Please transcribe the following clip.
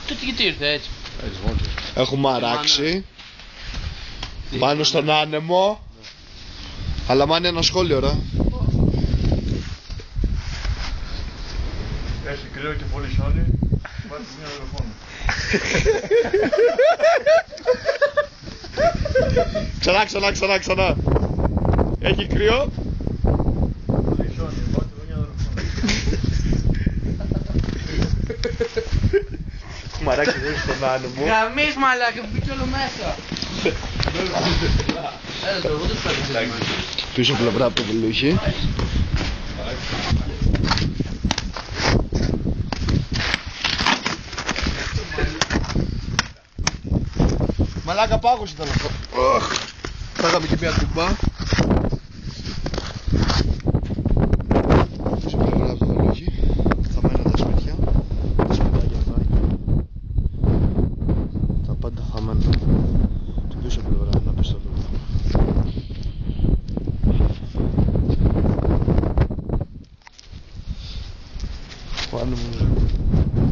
Τότε γιατί ήρθε έτσι. Έχουμε αράξει πάνω στον άνεμο. Αλλά μάνει ένα σχόλιο ρε. Έχει κρύο και πολύ χιόνι. Βάζει μια δολοφόνο. Ξανά. Έχει κρύο. Πολύ χιόνι, βάζει μια δολοφόνο. Έχουμε αράξει στον άνεμο. Γαμίς μαλάκα, που πήγε όλο μέσα. Έλα το, εγώ το σπέτω. Πίσω πλευρά από το βελούχι. Μαλάκα πάγωσε ήταν αυτό. Τράγαμε και μια κουμπά. Πίσω πλευρά από το βελούχι. Θαμμένα τα σπίτια. Τα σπιτάκια αυτά. Τα πάντα θαμμένα. Την πίσω πλευρά να πεις το λόγο. Πάνε μου.